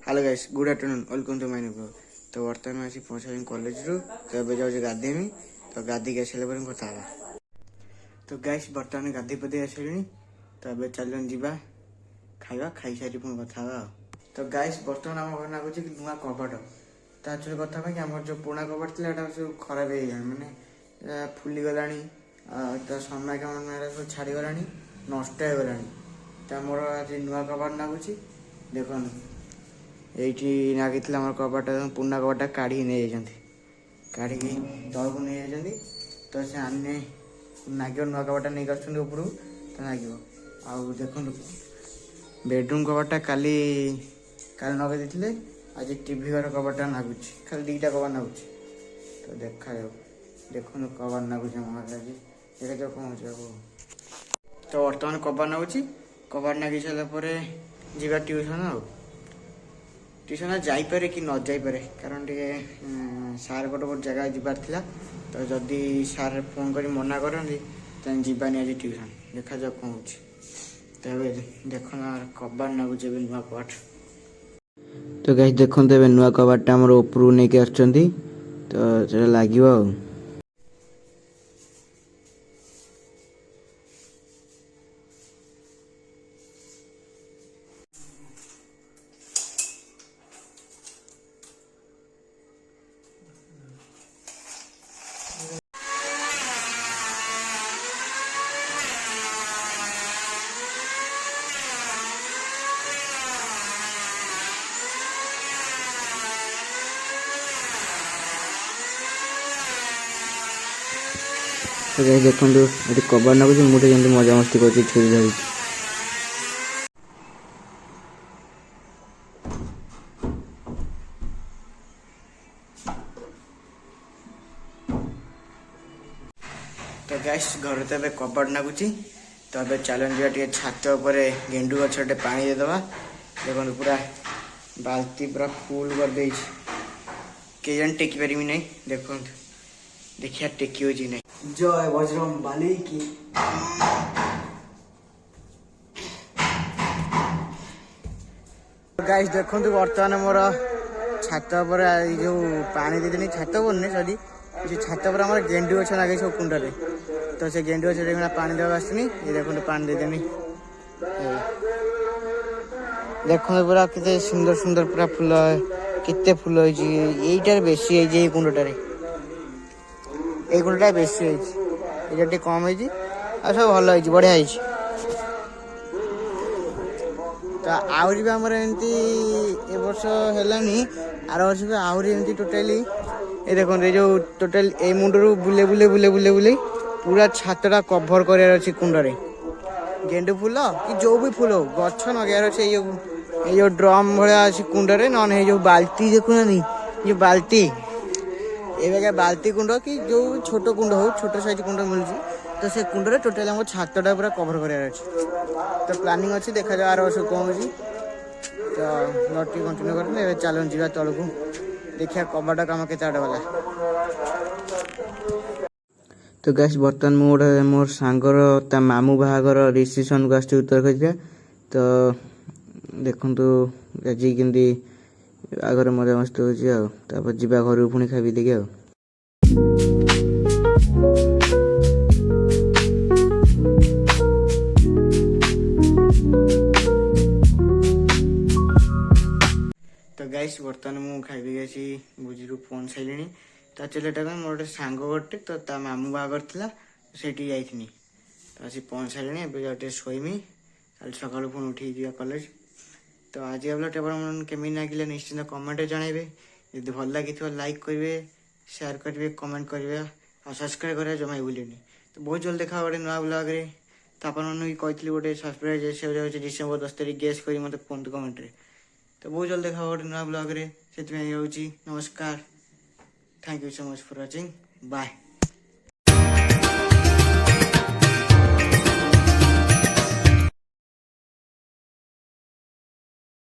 Hello guys good afternoon welcome to my new blog. तो बर्तमान आसी पहुँच कॉलेज रू तो एवं जाऊँ गाधेमी तो गाधी आसारे कथा तो गाइस बर्तमान गाधी पदी आसारे तो ए चलन जा खावा खाई सारी पुणी कथा तो गाइस बर्तमान आम घर लगुच नुआ कबाट तो एक्चुअली कथा आम जो पुणा कबाट था सब खराब हो गया मैंने फुली गला तो समय सब छाड़ी गला नष्ट हो गला तो मोर आज नुआ कबाट लगुच देख ये नागी कबाट पुणा कबाट काढ़ी नहीं जाती काढ़ी तौक नहीं जाती तो से आने नाग नुआ कबाट नहीं उपरू तो नाग आउ देख बेडरूम कबाट काली नगे देते आज टीवी घर कबाट नागुच खाली दीटा कबाट नागुच तो देखा देख कबाट नागुच आज देखा कौन तो बर्तमान कबाट नागुच कबाट नागी सारापर जा ट्यूशन ट्यूशन जापे कि न जापे कारण टे सार गोटे जगह जबार था तो जदि सार फोन कर मना करती जानी आज ट्यूशन देखा जाओ कौन हो देख कबाट नागुच नुआ कबाट तो गाइस देखो नुआ कबाट उपरू नहीं तो लगे तो गाइस देखो ये कबाट नागुच मुझे जमी मजा मस्ती कर छुरी धरी तो गाइस घर तो कबाट नागुच तो ए चलन जा छात पर गेंडू गछटे पा देदबा देखो पूरा बाल्टी पूरा फुल कर दे के जन टेकी पारि नहीं देखो देखिया टेकी हो नहीं जय बजरंग बाली की गाइस देखो बर्तमान मोर छात पर जो पानी देदेनी छात पर नहीं सॉरी जो छात पर आम गेंडू गछ लगे सब कुंडे तो से गेंडू गछ पानी देवा आसनी ये देखो पानी देदेनी देखो पूरा कितने सुंदर सुंदर पूरा फुल केते फुल होटार बेसी ये कुंडटारे ये कुंडा बेसी होटा कम हो सब भल हो बढ़िया तो आहरी भी आमर एमती ए वर्ष है आर वर्ष भी आहरी एमती टोटाली ये देखो जो टोटाल ए मुंडरू बुले बुले बुले बुले बुले पूरा छातटा कभर करार कुंडे गेंडू फुल कि जो भी फुल हो गछ नगार अच्छे ये ड्रम भाया अच्छी कुंडे न जो बाल्टी देखुना जो बाल्टी ये बाल्टी कुंड कि जो छोट कुंड हो छोट साइज कुंड मिलूँ तो से कुंडे टोटाल आम छातटा पूरा कभर करार तो प्लानिंग अच्छी देखा जाए आर वर्ष कौन हो तो लटी कंटिन्यू कर चलन जा तौक देखिए कबाट कम के वाला तो गैस बर्तमान मोटे मोर सांगर ता मामू बाहागर रिसेप्शन को आस उत्तर खोजा तो देखु आज केमती आगर मजा मस्त हो जा घर पुणी खाई देगी तो गाइस बर्तमान मु खाई आसी बुझी फोन सारे तो चलटा मोर गोटे सांग गोटे तो ता मामू बागर था से जाइनी तो आसी पहुँच सारे ए शोमी कल सका पुणी उठी जा कॉलेज तो आज ब्लॉग केमी लगे निश्चिंत कमेंट जनइबे यदि भल लगी लाइक करेंगे शेयर करेंगे कमेंट करेंगे और सब्सक्राइब करेंगे जमा भूलेनि तो बहुत जल्द देखा गोटे नुआ ब्लॉग रे तो आपको कही गोटे सब्सक्राइब डिसेम्बर 10 तारीख गेस कर मत कहते कमेंट तो बहुत जल्द देखा गोटे नुआ ब्लॉग रे से नमस्कार thank you so much for watching bye.